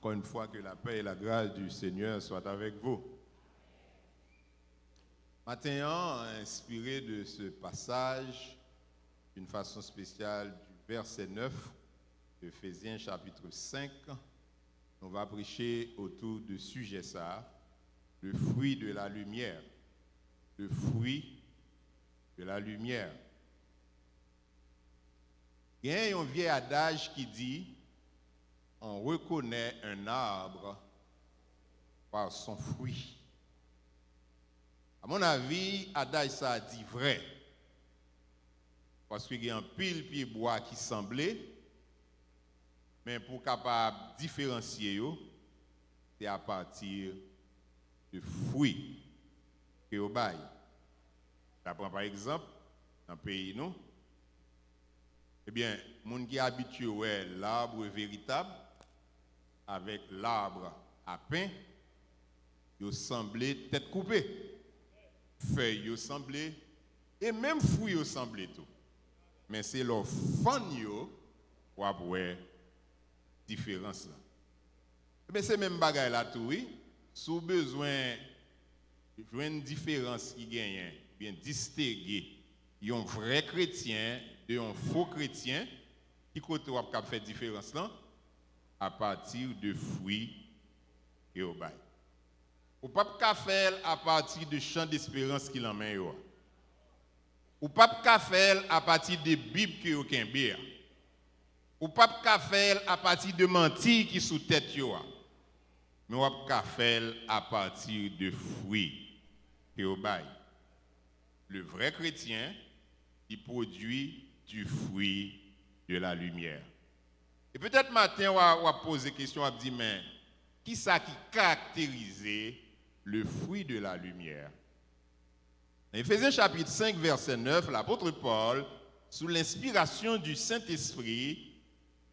Encore une fois, que la paix et la grâce du Seigneur soient avec vous. Matin, inspiré de ce passage, d'une façon spéciale du verset 9 d'Éphésiens chapitre 5, on va prêcher autour du sujet ça, le fruit de la lumière. Le fruit de la lumière. Il y a un vieil adage qui dit on reconnaît un arbre par son fruit. À mon avis, adage ça dit vrai. Parce qu'il y a un pile pied bois qui semblait, mais pour capable différencier, c'est à partir de fruits que vous bail. Ça prend par exemple, dans le pays, nous, eh bien, les gens qui habituent à l'arbre véritable, avec l'arbre à pain, ils semblaient tête coupée, feuilles ils semblaient, et même fruits ils semblaient tout. Mais c'est leur fan pour avoir différence là. Mais c'est même bagaille là tout oui, sous besoin de une différence qui gagne, bien distinguer un vrai chrétien de un faux chrétien, qui côté ou cap faire différence là à partir de fruits et au bail. Ou pas faire à partir de champ d'espérance qu'il en met yo. Ou pas faire à partir de Bible que yo kembe. Ou pas faire à partir de mentir qui sous tête yo. Mais ou pas faire à partir de fruits et au bail. Le vrai chrétien il produit du fruit de la lumière. Et peut-être matin, on va poser la question, on va dire, mais qui ça qui caractérise le fruit de la lumière? Dans Éphésiens chapitre 5, verset 9, l'apôtre Paul, sous l'inspiration du Saint-Esprit,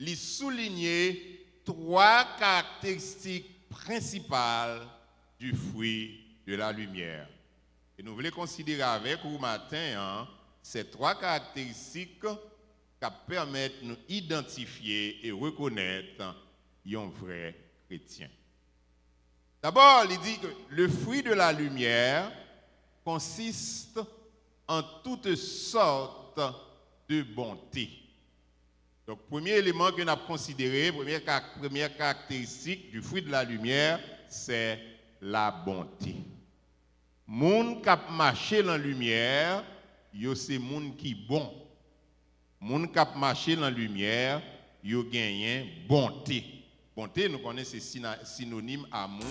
il soulignait trois caractéristiques principales du fruit de la lumière. Et nous voulons considérer avec vous matin ces trois caractéristiques qui permettent de nous identifier et reconnaître un vrai chrétien. D'abord, il dit que le fruit de la lumière consiste en toutes sortes de bonté. Donc, premier élément que nous avons considéré, première caractéristique du fruit de la lumière, c'est la bonté. Moun qui marche dans la lumière, c'est moun qui bon. Moun qui marche dans la lumière, yo gagne bonté. Bonté, nous connaissons, c'est synonyme amour,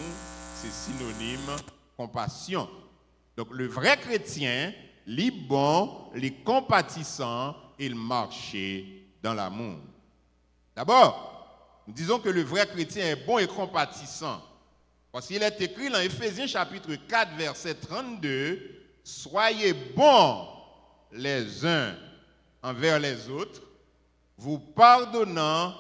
c'est synonyme compassion. Donc le vrai chrétien, il bon, il compatissant, il marche dans l'amour. D'abord, nous disons que le vrai chrétien est bon et compatissant. Parce qu'il est écrit dans Éphésiens chapitre 4, verset 32, « Soyez bons les uns envers les autres, vous pardonnant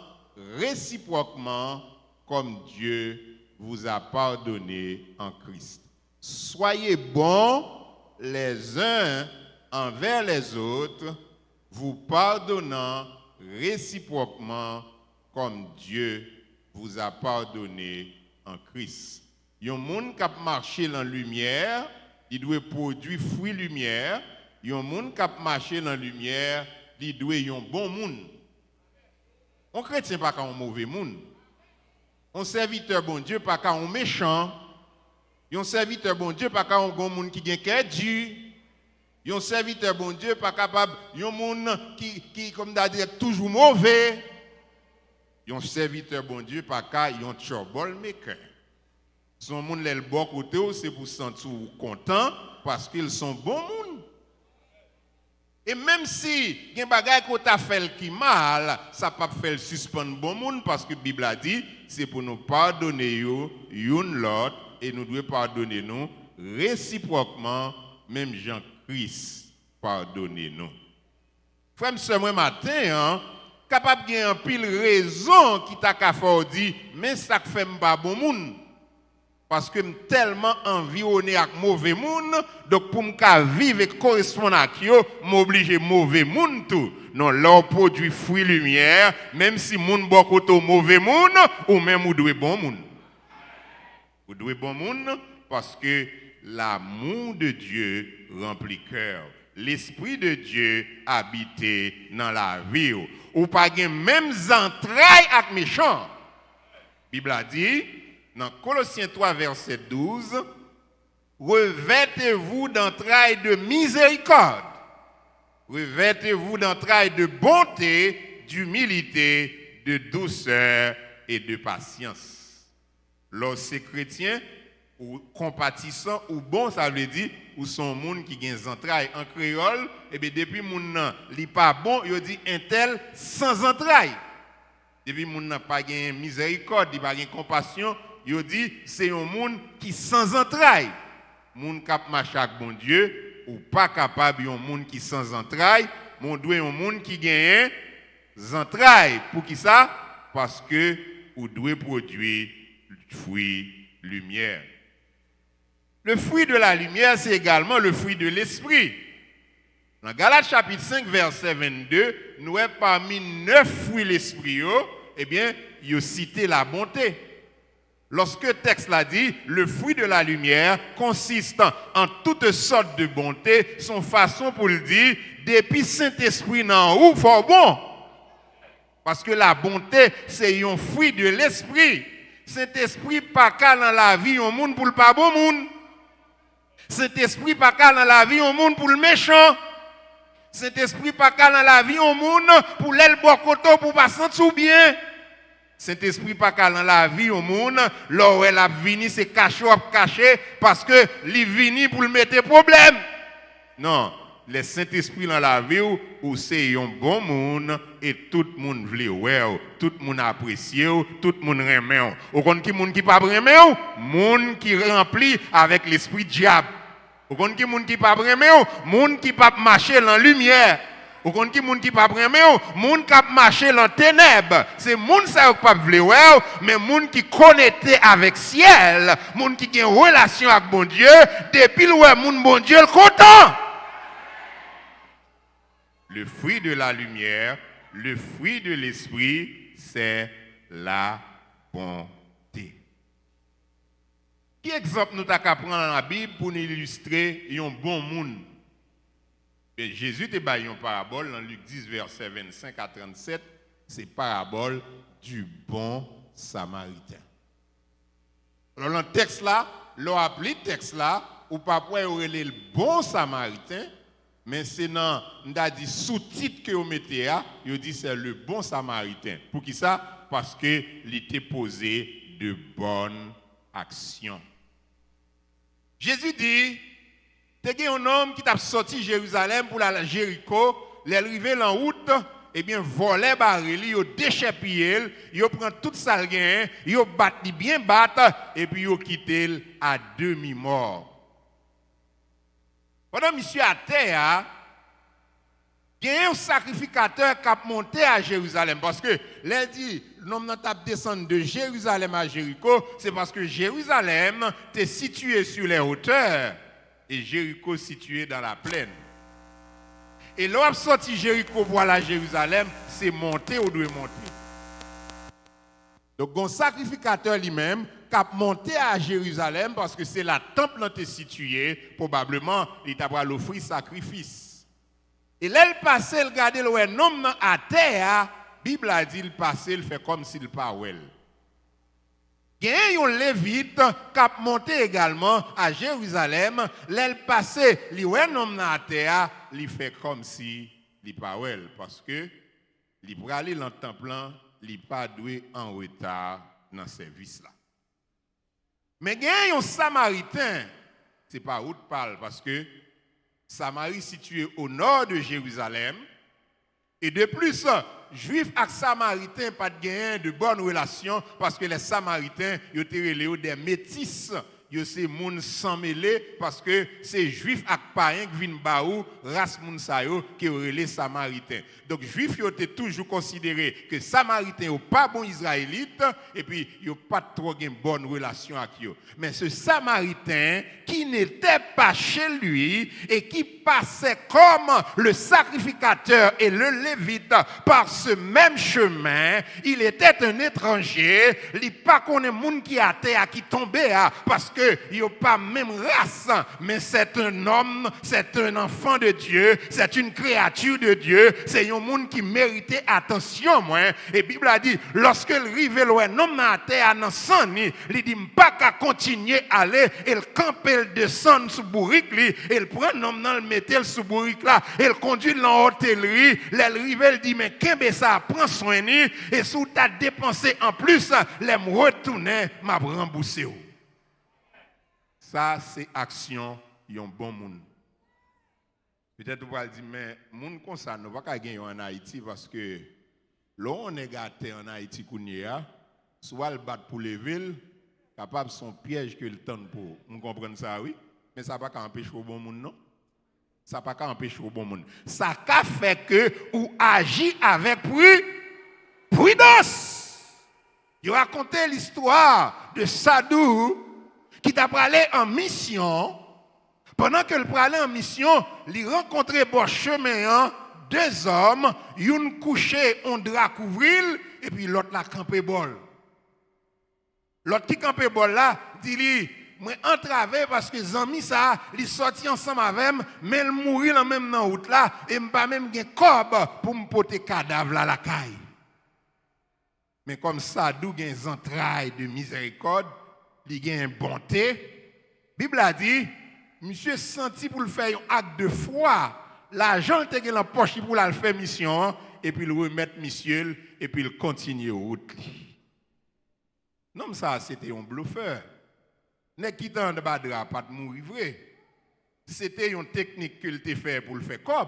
réciproquement comme Dieu vous a pardonné en Christ. » Soyez bons les uns envers les autres, vous pardonnant réciproquement comme Dieu vous a pardonné en Christ. Un monde qui a marché dans la lumière, il doit produire fruit lumière. Un monde qui a marché dans la lumière, il doit être un bon monde. Un chrétien pas un mauvais monde. Un serviteur bon Dieu pas un méchant. Un serviteur bon Dieu pas un bon monde qui gagne cœur dur. Un serviteur bon Dieu pas capable un monde qui comme dire toujours mauvais. Un serviteur bon Dieu pas un troublemaker. Son monde le bon côté c'est pour se sentir content parce qu'ils sont bons monde. Et même si il y a des choses qu'on t'a fait qui mal, ça ne peut pas faire suspendre bon monde parce que la Bible a dit c'est pour nous pardonner une l'autre et nous devons pardonner nous réciproquement, même Jean-Christ pardonner nous. Frère, ce matin, capable de gagner un pile raison qui t'a fait dire mais ça ne fait pas bon monde. Parce que je suis tellement environné avec mauvais monde, donc pour me vivre et correspondre à eux, je m'oblige mauvais monde tout. Non, leur produit fruit lumière, même si moun bon koto mauvais moun, ou même ou doué bon moun. Ou doué bon moun, parce que l'amour de Dieu remplit cœur. L'Esprit de Dieu habite dans la vie. Ou pas gen même entrailles avec méchant. La Bible a dit, dans Colossiens 3, verset 12, revêtez-vous d'entrailles de miséricorde. Revêtez-vous d'entrailles de bonté, d'humilité, de douceur et de patience. Lorsque chrétien ou compatissant ou bon, ça veut dire ou son monde qui gagne entrailles en créole, et bien depuis moun nan li pas bon, il dit un tel sans entrailles. Depuis moun nan pas gagne miséricorde, il pas gagne compassion, il dit c'est un monde qui sans entrailles. Moun k'ap marche avec bon Dieu ou pas capable un monde qui sans entrailles, mon doit un monde qui gagne entrailles. Pour qui ça? Parce que ou doit produire fruit lumière. Le fruit de la lumière, c'est également le fruit de l'esprit. Dans Galates chapitre 5, verset 22, nous avons parmi 9 fruits de l'esprit, eh bien, il cité la bonté. Lorsque le texte l'a dit, le fruit de la lumière consiste en toutes sortes de bonté, son façon pour le dire, depuis Saint-Esprit nan ou fort bon. Parce que la bonté, c'est un fruit de l'esprit. Saint-Esprit pas qu'à dans la vie, un monde pour le pas bon monde. Saint-Esprit pas qu'à dans la vie, un monde pour le méchant. Saint-Esprit pas qu'à dans la vie, un monde pour l'aile bokoto pour pas sentir bien. Saint-Esprit pas qu'à dans la vie, un monde, là où elle a vini, c'est caché parce que il vini pour le mettre problème. Non, le Saint-Esprit dans la vie, où c'est un bon monde et tout le monde veut ouais, tout le monde apprécie, tout le monde remet. Au compte qui monde qui pas remet, monde qui rempli avec l'esprit diable. Au compte qui monde qui pas remet, monde qui pas marcher dans la lumière. Au compte qui monde qui pas remet, monde qui marcher dans ténèbres. C'est monde ça pas veut ouais, mais monde qui connecté avec ciel, monde qui a une relation avec bon Dieu, depuis le monde bon Dieu le content. Le fruit de la lumière, le fruit de l'esprit, c'est la bonté. Quel exemple nous avons prendre dans la Bible pour nous illustrer un bon monde? Et Jésus te baille une parabole dans Luc 10, verset 25 à 37, c'est parabole du bon samaritain. Alors dans le texte là, l'on appelé texte là, ou pas pour le bon samaritain, mais c'est dans le sous-titre que vous mettez là, il dit c'est le bon samaritain. Pour qui ça? Parce qu'il était posé de bonnes actions. Jésus dit, il y a un homme qui t'a sorti Jérusalem pour la Jéricho, il est arrivé en route, eh bien, volé barreli, il déchépillé, il prend tout ça, il bat bien battre, et puis il quitté à demi-mort. Pendant monsieur à terre, il y a un sacrificateur qui a monté à Jérusalem. Parce que, l'elle dit, l'homme n'a pas descendu de Jérusalem à Jéricho, c'est parce que Jérusalem est situé sur les hauteurs et Jéricho situé dans la plaine. Et l'homme sorti Jéricho pour aller à Jérusalem, c'est monter ou doit monter. Donc, un sacrificateur lui-même, qui a monté à Jérusalem parce que c'est la temple qui est située, probablement, il t'a offert sacrifice. Et là, il passait, il regardait le homme à terre, la Bible a dit, il passait, il fait comme s'il pas ouel. Il y a un lévite qui a monté également à Jérusalem, là, il passait, il voit un homme à terre, il fait comme si il pas ouel, parce que il pour aller dans le temple, il pas doué en retard dans ce service-là. Mais il y a un Samaritain, ce n'est pas où tu parles, parce que Samarie située au nord de Jérusalem, et de plus, Juifs et Samaritains pas de bonnes relations, parce que les Samaritains, ils étaient des métis, Yo c'est moun sans mêlé parce que c'est juif ak païen qui viennent ba ou race moun sa yo qui relé samaritain. Donc juif yo te toujours considéré que samaritain yo pas bon israélite et puis yo pas trop une bonne relation avec yo. Mais ce samaritain qui n'était pas chez lui et qui passait comme le sacrificateur et le lévite par ce même chemin, il était un étranger, il pas connaît moun qui a terre qui tombé parce que il a pas même race, mais c'est un homme, c'est un enfant de Dieu, c'est une créature de Dieu, c'est un monde qui méritait attention moi. Et Bible a dit lorsque le rive loin non na terre nan sang ni, il dit pas qu'à continuer aller, il campe il descend sous bourrique li, il prend nom nan le mettre sous bourrique là, il conduit dans l'hôtellerie, le rive il dit mais kembe ça prend soin ni et sous t'as dépensé en plus, les me retourner m'a rembourser. Ça, c'est action, yon bon moun. Peut-être vous allez dire, mais moun comme ça, nous ne pouvons pas gagner en Haïti parce que là, on est gâté en Haïti, soit le bat pour les villes, capable son piège que le temps pour. Vous comprenez ça, oui? Mais ça ne va pas empêcher au bon moun, non? Ça ne va pas empêcher au bon moun. Ça fait que ou agit avec prudence. Il raconté l'histoire de Sadou qui t'a parlé en mission. Pendant que le parlait en mission, il rencontrait bon chemin deux hommes, une couché on drap couvrir et puis l'autre la campé bol. L'autre qui campé bol là, dit moi entravé parce que zami ça, il sorti ensemble avec moi, mais il mourir dans même dans route là et m'pas même gen corbe pour me porter cadavre là la caille. Mais comme ça d'où gen entrailles de miséricorde, il y a une bonté. La Bible a dit, monsieur senti pour le faire un acte de foi, l'argent était dans la poche pour le faire mission, et puis le remettre monsieur, et puis il continue route. Non, ça c'était un bluffeur. Ne quittant de badra pas de mourir vrai. C'était une technique qu'il t'a fait pour le faire comme.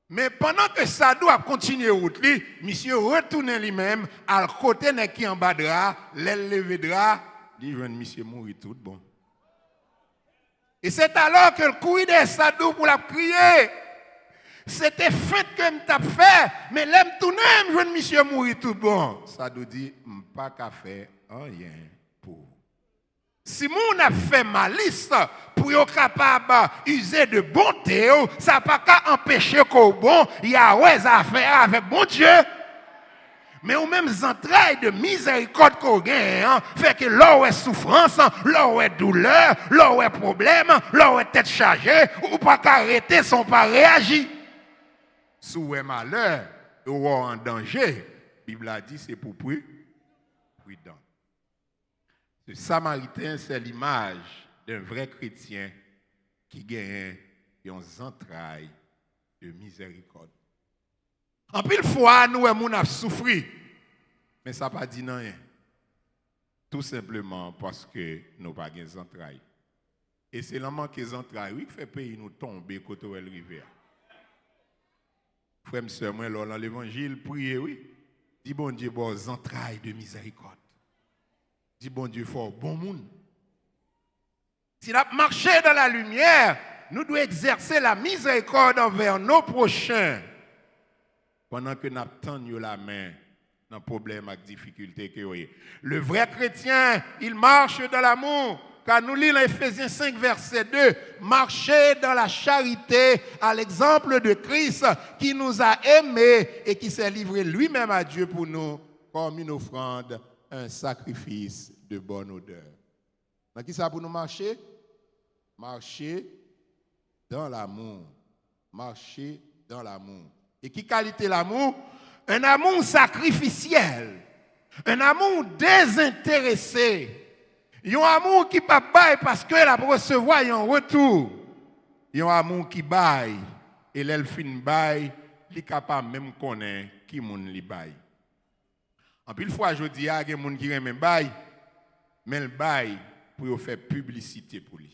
Mais pendant que Sadou a continué route, monsieur retourne lui-même à côté de qui en bas de drap, l'élevé de drap, dit jeune monsieur mourir tout bon. Et c'est alors que le couille de Sadou pour la crier. C'était fait que m't'a fait, mais l'aime tourner, jeune monsieur mourir tout bon. Sadou dit m'pas qu'à faire rien pour. Si moun a fait malice pour être capable d'user de bonté, ça n'a pas qu'à empêcher qu'au bon, il y a ouais à faire avec bon Dieu. Mais au même entrailles de miséricorde qu'on gagne, fait que là où est souffrance, là où est douleur, là où est problème, là où est tête chargée, ou pas qu'arrêter son pas réagir. Sous est malheur, ou en danger, la Bible a dit c'est pour prudent. Ce Samaritain, c'est l'image d'un vrai chrétien qui gagne une entraille de miséricorde. En pile fois, nous, on a souffert, mais ça n'a pas dit rien. Tout simplement parce que nous n'avons pas de entrailles. Et c'est le manque des entrailles qui fait pays nous tomber côté où elle rivière. Frère, soeur, moi, dans l'évangile, priez, oui. Dis bon Dieu, bon entrailles de miséricorde. Dis bon Dieu fort, bon monde. Si nous marchons dans la lumière, nous devons exercer la miséricorde envers nos prochains. Pendant que nous attendons la main dans les problèmes et les difficultés que vous avez. Le vrai chrétien, il marche dans l'amour. Car nous lisons Ephésiens 5, verset 2. Marchez dans la charité à l'exemple de Christ qui nous a aimés et qui s'est livré lui-même à Dieu pour nous comme une offrande, un sacrifice de bonne odeur. Donc, qui ça pour nous marcher? Marcher dans l'amour. Marcher dans l'amour. Et qui qualité l'amour? Un amour sacrificiel. Un amour désintéressé. Un amour qui ne pas bailler parce que la recevoir un retour. Un amour qui baille. Et l'elfine baille, il est capable même de connaître qui moun li baille. En plus, fois, je dis, il y a des gens qui aiment bail, mais le bail pour faire publicité pour lui.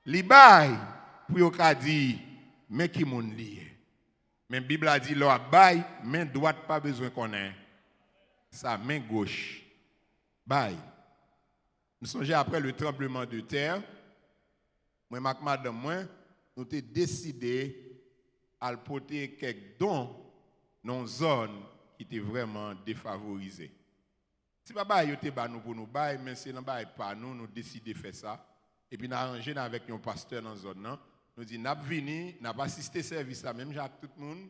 Le bail pour dire, mais qui moun lié. Mais la Bible a dit, le bail, main droite pas besoin qu'on ait. Ça, main gauche. Bail. Nous songeons après le tremblement de terre, moi et madame, moi, nous avons décidé à porter quelques dons dans une zone qui était vraiment défavorisée. Si papa yote ba nous pour nous bail, mais c'est non bail pas nous, nous décider faire ça. Et puis nous arranger avec un pasteur dans la zone là, nous dit n'a vini, n'a pas assisté service là même Jacques tout le monde.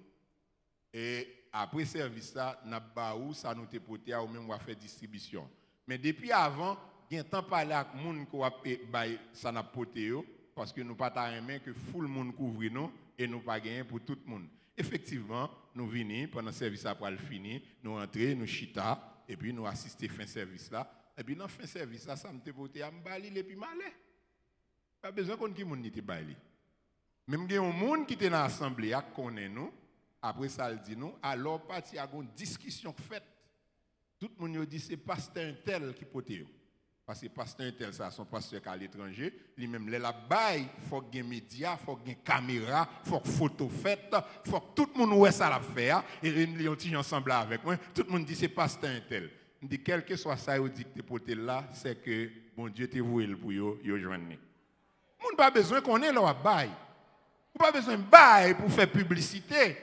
Et après service là, n'a ba ou ça nous te porter ou même on va faire distribution. Mais depuis avant, il y a temps parler avec monde qui va bail ça n'a porter yo parce que nous pas ta main que full monde couvrir nous et nous pas gagner pour tout le monde. Effectivement, nous venons pendant le service après le fini, nous entrer, nous chita et puis nous assister fin service là. Et puis dans fin service là, ça me te porter à m'bali et puis m'aller. Pas besoin qu'on qui monde n'était bali. Même il y a un monde qui était dans l'assemblée à connaît nous. Après ça il dit nous, alors parti à une discussion faite. Tout le monde dit c'est pasteur tel qui porter. Parce que pasteur tel ça son pasteur à l'étranger, lui-même la bail, faut gain média, faut gain caméra, faut photo faite, faut que tout le monde voit ça la faire et ils ont ensemble avec moi. Tout le monde dit c'est pasteur tel. Il dit quel que soit ça, il dit que porter là, c'est que bon Dieu te voué pour yo joindre. Moun pas besoin qu'on ait leur bail. Ou pas besoin de bail pour faire publicité.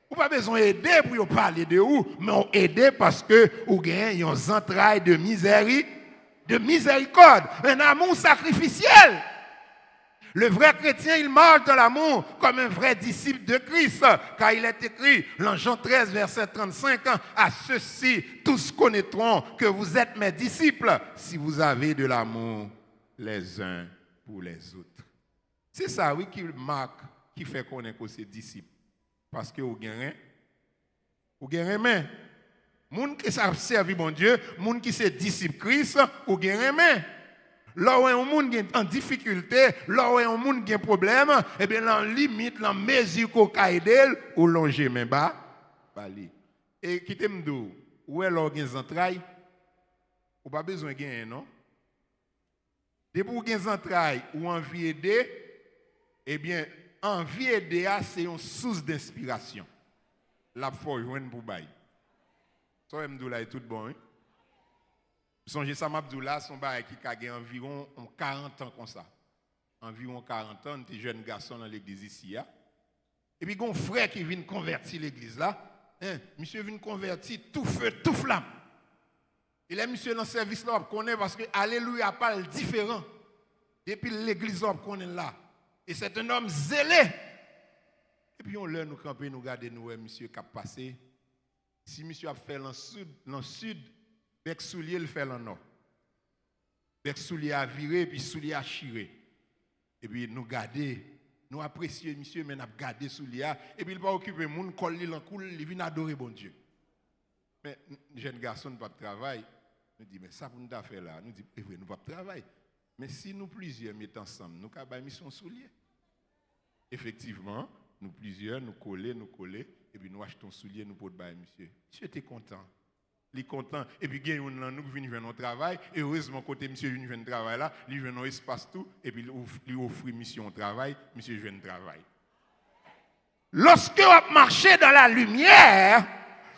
Ou pas besoin d'aider pour parler de où, mais on aider parce que ou gagne un entrailles de miséricorde, un amour sacrificiel. Le vrai chrétien, il marche dans l'amour comme un vrai disciple de Christ, car il est écrit, dans Jean 13, verset 35, à ceux-ci, tous connaîtront que vous êtes mes disciples, si vous avez de l'amour les uns pour les autres. C'est ça, oui, qui marque, qui fait connaître que c'est disciples. Parce que vous gagnez, mais moun qui savent servir bon Dieu, moun qui c'est disciple Christ, ou gagnez mais. Là où un monde est en difficulté, là où un monde a un problème, eh bien, la limite, la mesure qu'on a aidé, ou longer mais bas, bali. Et qui t'aime d'où? Où est l'organe des entrailles? Ou pas besoin de gagner, non? Dès pour gagner des entrailles ou envie d'aider, eh bien, envie d'aider, c'est une source d'inspiration. La foi, joindre pour bail. Ça, Mdoula est tout bon, hein? Songez ça, Mabdoula, son bail qui a gagné environ 40 ans comme ça. Environ 40 ans, on était jeune garçon dans l'église ici. Et puis, il y a un frère qui vient convertir l'église là. Monsieur vient convertir tout feu, tout flamme. Et là, monsieur dans le service là, on connaît parce que Alléluia parle différent. Depuis l'église, on connaît là. Et c'est un homme zélé. Et puis, on leur nous camper, nous garder, nous, monsieur qui a passé. Si monsieur a fait dans le sud, Bec soulier le fait dans le nord. Bec soulier a viré, puis soulier a chiré. Et puis, nous garder, nous apprécions, monsieur, mais nous garder soulier. Et puis, il va occuper le monde, coller l'encoule, il vient adorer bon Dieu. Mais, jeune garçon, nous pas de travail. Nous dit, mais ça, pour nous faire là, nous dit, oui, nous pas de travail. Mais si nous plusieurs mettons ensemble, nous avons une mission soulier. Effectivement, nous plusieurs, nous coller, et puis nous achetons soulier, nous pour bail, monsieur. Monsieur était content. Il est content. Et puis, il y a nous qui viennent au travail. Et heureusement, côté monsieur vient au travail là, il vient dans l'espace tout. Et puis, il offre mission au travail. Monsieur vient au travail. Lorsque vous marchez dans la lumière,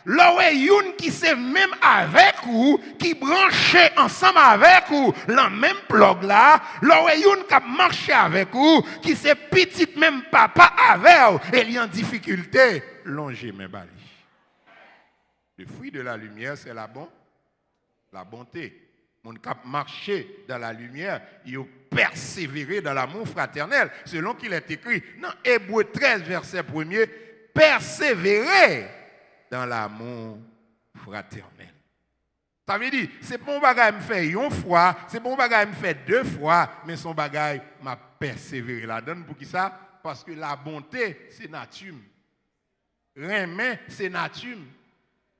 là où il y a une qui c'est même avec vous, qui branche ensemble avec vous, dans le même plug là, là où il y a une qui marche avec vous, qui c'est petit même papa avec vous, et il y a en difficulté, longez mes balis. Le fruit de la lumière, c'est la bonté. Mon cap marcher dans la lumière, il a persévéré dans l'amour fraternel, selon qu'il est écrit dans Hébreux 13, verset 1er, persévérer dans l'amour fraternel. Ça veut dire, c'est bon bagage me fait une fois, c'est bon bagage me fait deux fois, mais son bagage m'a persévéré là-dedans. Pour qui ça? Parce que la bonté, c'est nature. Remet, c'est nature.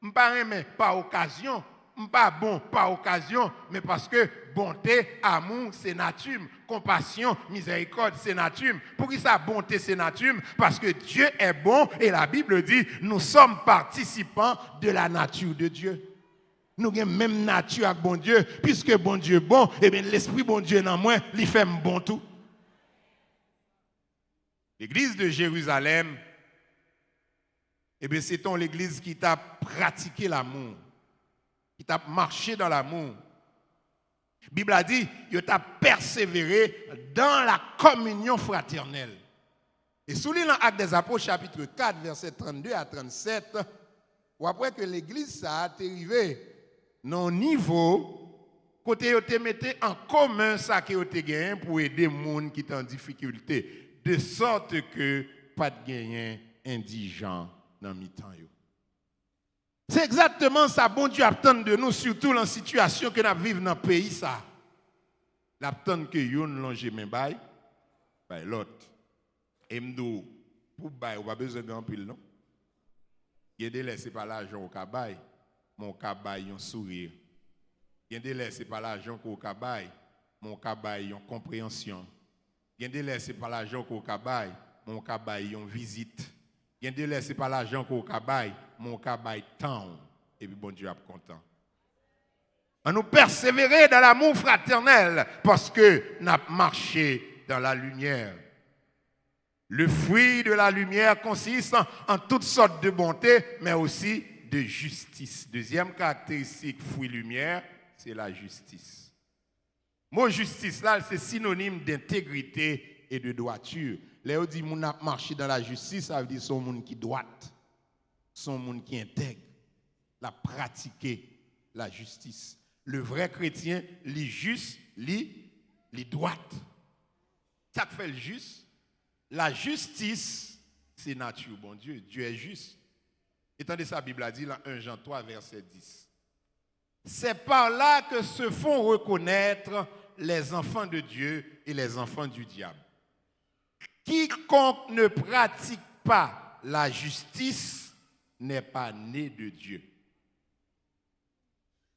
M'pas remet par occasion, m'pas bon par occasion, mais parce que bonté, amour, c'est nature. Compassion, miséricorde, c'est nature. Pour qui ça, bonté, c'est nature? Parce que Dieu est bon et la Bible dit, nous sommes participants de la nature de Dieu. Nous avons même nature avec bon Dieu, puisque bon Dieu est bon, et bien l'esprit bon Dieu dans moi, il fait bon tout. L'église de Jérusalem, eh bien, c'est l'église qui t'a pratiqué l'amour, qui t'a marché dans l'amour. Bible a dit, il a persévéré dans la communion fraternelle. Et sous dans Actes des Apôtres, chapitre 4, versets 32 à 37, ou après que l'église ça a arrivé dans un niveau, côté vous te mettez en commun ça que vous te gagné pour aider les gens qui sont en difficulté, de sorte que pas de gagnant indigent dans mi-temps. C'est exactement ça, bon Dieu attend de nous, surtout dans la situation que nous vivons dans le pays. Ça. L'attend que yon longe men bay l'autre. Et m'dou, pour bay, on pas besoin d'un pile, non? Il y a des laissés par l'argent au cabay, mon cabay yon sourire. Il y a des laissés par l'argent au cabay, mon cabay yon compréhension. Il y a des laissés par l'argent au cabay, mon cabay yon visite. Il y a des laissés par l'argent au cabay, mon cabay temps. Et puis bon Dieu est content. On nous persévérer dans l'amour fraternel parce que nous avons marché dans la lumière. Le fruit de la lumière consiste en toutes sortes de bonté, mais aussi de justice. Deuxième caractéristique, fruit lumière, c'est la justice. Le mot justice, là, c'est synonyme d'intégrité et de droiture. Là, on dit qu'on a marché dans la justice, ça veut dire son monde qui droit, son monde qui intègre, la pratiquer la justice. Le vrai chrétien, lit juste, lit droite. Ça fait le juste. La justice, c'est nature, bon Dieu. Dieu est juste. Étendez ça, la Bible a dit dans 1 Jean 3, verset 10. C'est par là que se font reconnaître les enfants de Dieu et les enfants du diable. Quiconque ne pratique pas la justice n'est pas né de Dieu.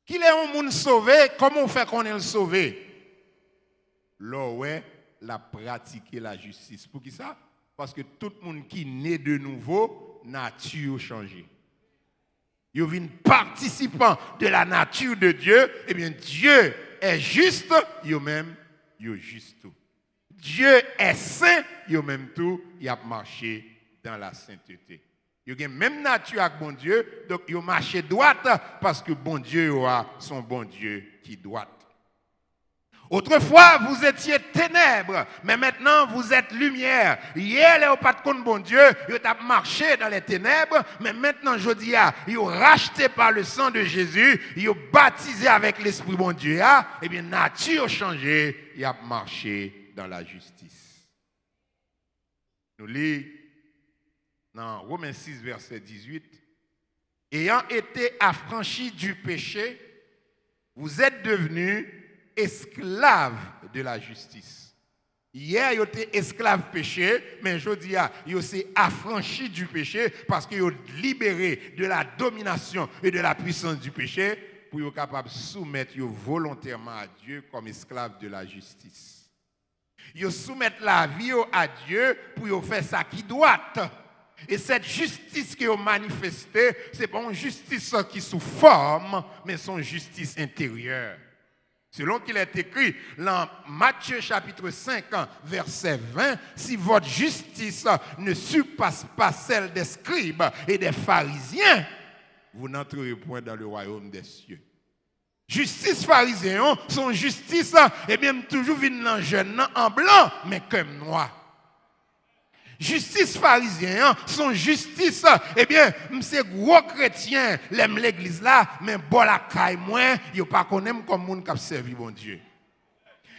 Qu'il est un monde sauvé, comment on fait qu'on est sauvé? Là, ouais, la pratiquer la justice. Pour qui ça? Parce que tout le monde qui est né de nouveau, nature changée. Ils viennent participant de la nature de Dieu, eh bien Dieu est juste, ils même, ils juste tout. Dieu est saint, ils même tout, ils a marché dans la sainteté. Ils ont même nature avec bon Dieu, donc ils ont marché droite parce que bon Dieu a son bon Dieu qui droite. Autrefois, vous étiez ténèbres, mais maintenant vous êtes lumière. Hier, les pas de compte bon Dieu, ils ont marché dans les ténèbres, mais maintenant, je dis, ils ont racheté par le sang de Jésus, ils ont baptisé avec l'Esprit bon Dieu, et bien, nature changée, ils ont marché dans la justice. Nous lisons dans Romains 6, verset 18, ayant été affranchis du péché, vous êtes devenus esclaves de la justice. Hier, ils étaient esclaves péché, mais aujourd'hui, ils sont affranchis du péché parce qu'ils ont libéré de la domination et de la puissance du péché pour être capables de soumettre volontairement à Dieu comme esclaves de la justice. Ils soumettent la vie à Dieu pour faire ça qui doit. Et cette justice qu'ils ont manifestée, ce n'est pas une justice qui est sous forme, mais son justice intérieure. Selon qu'il est écrit dans Matthieu chapitre 5, verset 20, si votre justice ne surpasse pas celle des scribes et des pharisiens, vous n'entrerez point dans le royaume des cieux. Justice pharisien, son justice, eh bien, toujours vient jeune en blanc, mais comme noir. Justice pharisien, son justice, eh bien, c'est gros chrétien, l'aime l'église là, mais bon la caille moins, yo pas connaît comme monde qui a servi bon Dieu.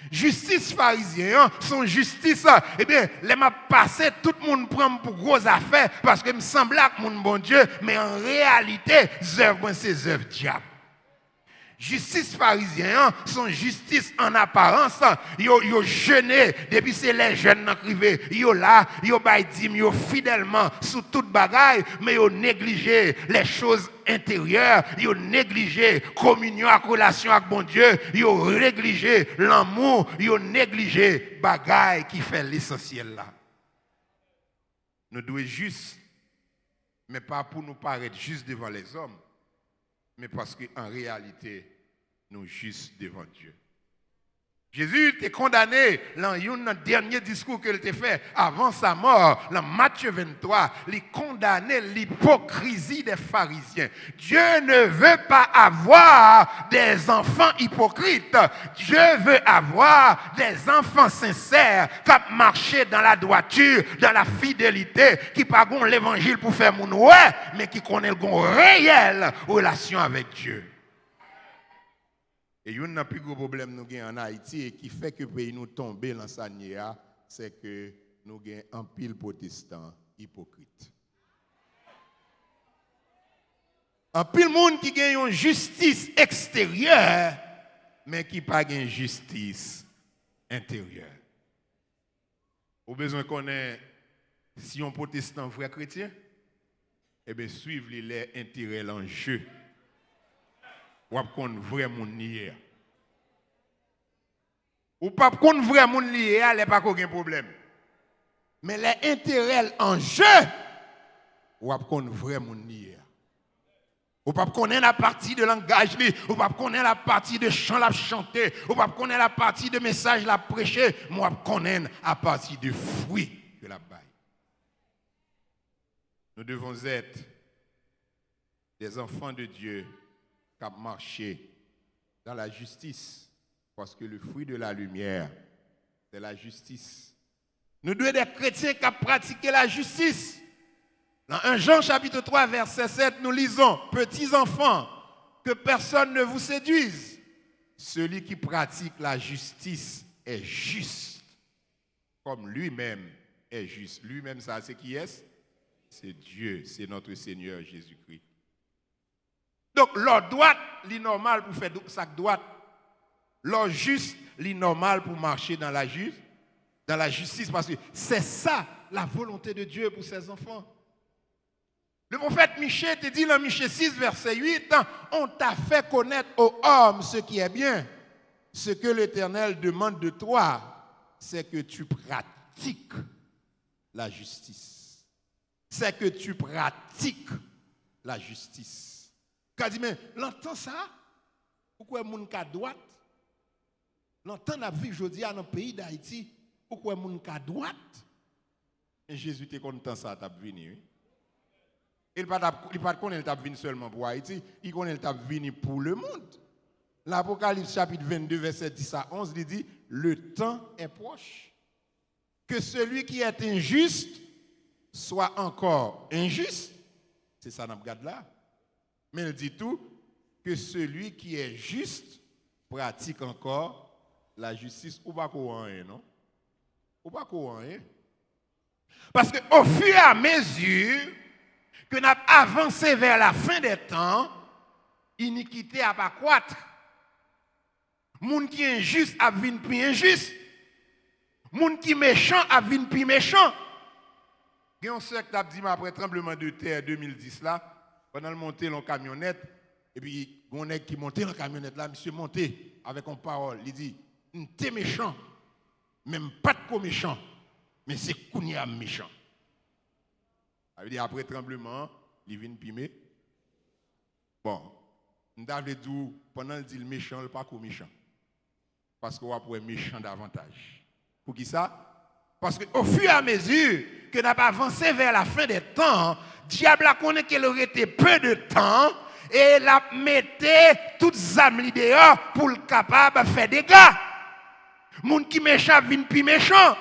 Justice pharisien, son justice, eh bien, les m'a passé, tout le monde prend pour gros affaires, parce que me semble que mon bon Dieu, mais en réalité, c'est œuvres diable. Justice pharisien, son justice en apparence, yo jeûné depuis c'est les jeunes qui arrivent, yo là, yo baydim, yo fidèlement sous toute bagaille, mais yo négligé les choses intérieures, yo négligé communion avec relation avec bon Dieu, yo négligé l'amour, yo négligé bagaille qui fait l'essentiel là. Nous devons juste, mais pas pour nous paraître juste devant les hommes, mais parce qu'en réalité, nous juste devant Dieu. Jésus était condamné dans un dernier discours qu'il a fait avant sa mort, dans Matthieu 23, il condamnait l'hypocrisie des pharisiens. Dieu ne veut pas avoir des enfants hypocrites. Dieu veut avoir des enfants sincères qui marchent dans la droiture, dans la fidélité, qui pas l'évangile pour faire mon ouais, mais qui connaissent une réelle relation avec Dieu. Et il y a un plus gros problème nous en Haïti et qui fait que le pays nous tombe dans sa nia, c'est que nous avons un pile protestant hypocrite. Un pile monde qui gagne une justice extérieure, mais qui n'a pas une justice intérieure. Au besoin qu'on ait, si un protestant vrai chrétien, eh bien, suivre les intérêts, l'enjeu. Ou pas qu'on vraiment lié. Ou pas qu'on vraiment lié, il n'y a pas aucun problème. Mais les intérêts en jeu, ou pas qu'on vraiment lié. Ou pas qu'on ait la partie de langage, ou pas qu'on ait la partie de chant la chanter, ou pas qu'on ait la partie de message la prêcher, moi qu'on ait la partie de fruits que la baille. Nous devons être des enfants de Dieu qui marchent dans la justice, parce que le fruit de la lumière, c'est la justice. Nous devons être des chrétiens qui pratiquent la justice. Dans 1 Jean chapitre 3, verset 7, nous lisons, petits enfants, que personne ne vous séduise. Celui qui pratique la justice est juste, comme lui-même est juste. Lui-même, ça, c'est qui est? C'est Dieu, c'est notre Seigneur Jésus-Christ. Donc, l'ordre droite, l'inormal pour faire ça droite. L'ordre juste, l'inormal pour marcher dans la justice, parce que c'est ça la volonté de Dieu pour ses enfants. Le prophète Michée te dit dans Michée 6, verset 8, on t'a fait connaître aux hommes ce qui est bien. Ce que l'Éternel demande de toi, c'est que tu pratiques la justice. C'est que tu pratiques la justice. Quand dit, mais l'entend ça? Pourquoi les gens à droite? L'entend la vie aujourd'hui dans le pays d'Haïti? Pourquoi les gens à droite? Et Jésus était content ça, t'as venu. Il ne pas connaître qu'il venu seulement pour Haïti, il connaît qu'il venu pour le monde. L'Apocalypse chapitre 22, verset 10 à 11, il dit, le temps est proche. Que celui qui est injuste soit encore injuste. C'est ça qu'on regarde là. Mais il dit tout, que celui qui est juste pratique encore la justice. Ou pas qu'on ait, non? Ou pas qu'on ait. Parce qu'au fur et à mesure que nous avons avancé vers la fin des temps, l'iniquité a pas croître. Moun qui est injuste a vint plus injuste. Moun qui est méchant a vint plus méchant. Il y a un secte qui a dit après le tremblement de terre 2010 là, pendant le monter dans la camionnette, et puis il y a un qui montait dans la camionnette là, monsieur monté avec une parole, il dit, t'es méchant, même pas de quoi méchant, mais c'est Kounia méchant. Ça veut dire après le tremblement, il vient pimer. Bon, nous avons dit, pendant qu'il dit le méchant, il pas qu'au méchant. Parce qu'on va pour méchant davantage. Pour qui ça? Parce qu'au fur et à mesure que nous avons avancé vers la fin des temps, diable a connu qu'il aurait été peu de temps et il a metté toutes les âmes dehors pour le capable de faire des dégâts. Moun qui méchant vient plus méchant.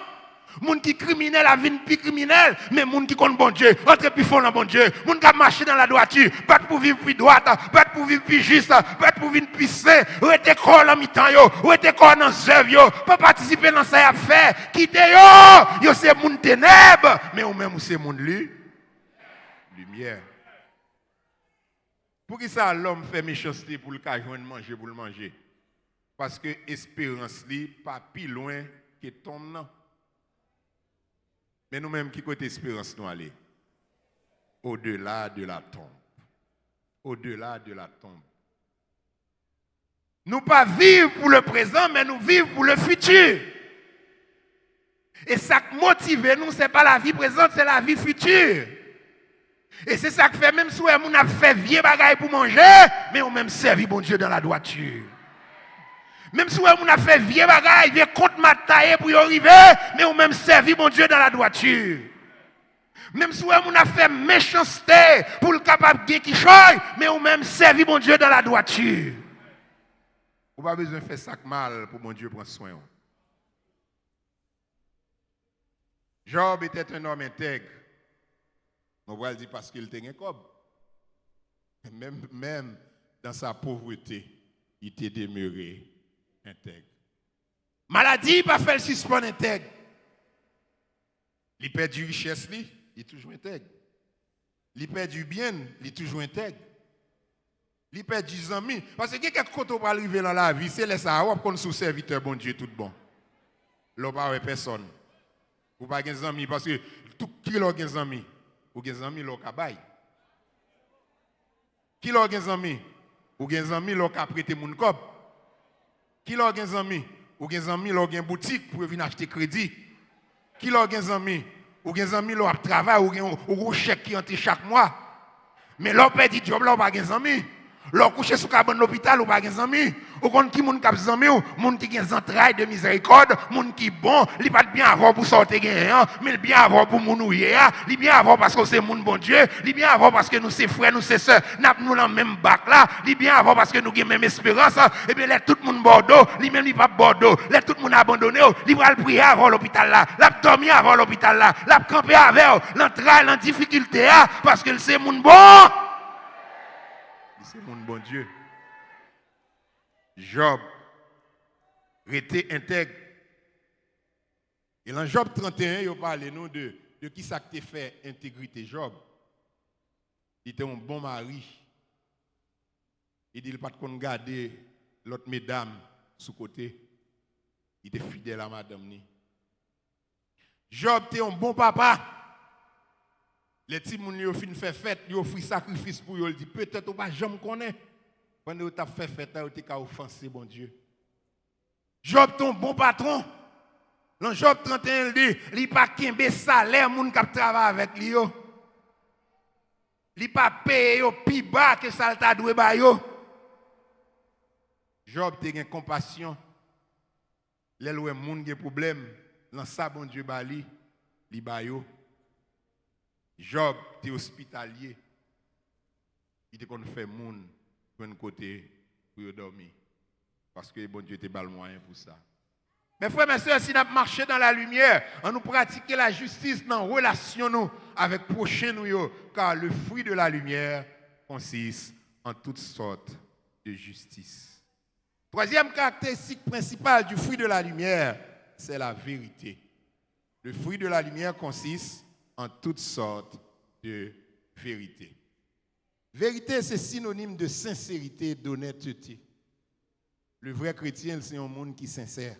Moun qui criminel a vient plus criminel, mais moun qui connaît bon Dieu, entre plus fort dans bon Dieu, moun qui a marché dans la droiture, pas pour vivre plus droite, pas pour vivre plus juste, pas pour vivre plus sain, ou était corps en mi-temps yo, ou était corps dans œuvre yo, pas participer dans ça affaire, quitter yo c'est moun ténèbres, mais ou même c'est moun lumière. Pour qui ça l'homme fait méchanceté pour le cas joindre manger pour le manger? Parce que espérance li pas plus loin que tombe non. Mais nous-mêmes, qui côté espérance nous aller? Au-delà de la tombe. Au-delà de la tombe. Nous pas vivre pour le présent, mais nous vivons pour le futur. Et ça qui motive nous, ce n'est pas la vie présente, c'est la vie future. Et c'est ça qui fait, même si on a fait vieux bagaille pour manger, mais on même servi bon Dieu dans la droiture. Même si on a fait vieux bagaille, vieux compte ma taille pour y arriver, mais on même servi mon Dieu dans la droiture. Même si on a fait méchanceté pour le capable de qui choye, mais on même servi mon Dieu dans la droiture. On n'a pas besoin de faire ça mal pour mon Dieu prendre soin. Job était un homme intègre. On va le dire parce qu'il était un cob. Même dans sa pauvreté, il était demeuré intègre. Maladie, pas fait le suspendre intègre. Il perd du richesse, il est toujours intègre. Il perd du bien, il est toujours intègre. Il perd du amis. Parce que quelqu'un qui va arriver dans la vie, c'est les Sahara qu'on sous serviteur, bon Dieu, tout bon. L'on pas avec personne. Ou pas des amis, parce que tout qui l'a des amis, ou des amis l'on kabay. Qui l'a des amis, ou des amis l'on ka prêter mon cop. Qui l'a des amis, ou des amis l'on gen boutique pour venir acheter crédit. Qui l'a des amis, ou des amis l'on travail ou chèque qui entre chaque mois. Mais l'on perd du job là, ou pas des amis. L'on couche sous cabane l'hôpital ou pas des amis. Ou kon qui moun k'ap zanmi ou, moun qui gen entrailles de miséricorde, moun qui bon, li pas bien avoir pour sortir gagnant, mais bien avoir pour moun ouye, li bien avoir parce que c'est moun bon Dieu, li bien avoir parce que nous c'est frères, nous c'est sœurs, n'a nous dans même bac là, li bien avoir parce que nous gen même espérance, et bien tout le monde Bordeaux, li même li pas Bordeaux, tout le monde abandonné, li va prier avant l'hôpital là, l'a dormir avant l'hôpital là, l'a camper avec l'entraille en difficulté parce que c'est moun bon. C'est mon bon Dieu. Job était intègre. Et dans Job 31, il parle nous de qui ça t'a fait intégrité Job. Il était un bon mari. Il dit qu'il pas de garder l'autre mesdame sous côté. Il était fidèle à madame ni. Job était un bon papa. Les petits moun yo fin fait fête, yo offri sacrifice pour yo, il dit peut-être on pas jamais connaît. Pendant que tu as fait fête, tu as offensé bon Dieu. Job ton bon patron. Dans Job 31 il dit, il pas kembe salaire moun k'ap travaille avec lui yo. Il pas payer yo pi bas que ça t'a doué ba yo. Job te gen compassion. Les loué moun gen problème, dans ça bon Dieu ba li ba yo. Job était hospitalier. Il était qu'on fait moun pour un côté pour dormir. Parce que bon Dieu était pas le moyen pour ça. Mes frères et sœurs, si nous marchons dans la lumière, on nous pratiquer la justice dans la relation nous avec prochain nous, car le fruit de la lumière consiste en toutes sortes de justice. Troisième caractéristique principale du fruit de la lumière, c'est la vérité. Le fruit de la lumière consiste en toutes sortes de vérité. Vérité, c'est synonyme de sincérité et d'honnêteté. Le vrai chrétien, c'est un monde qui est sincère.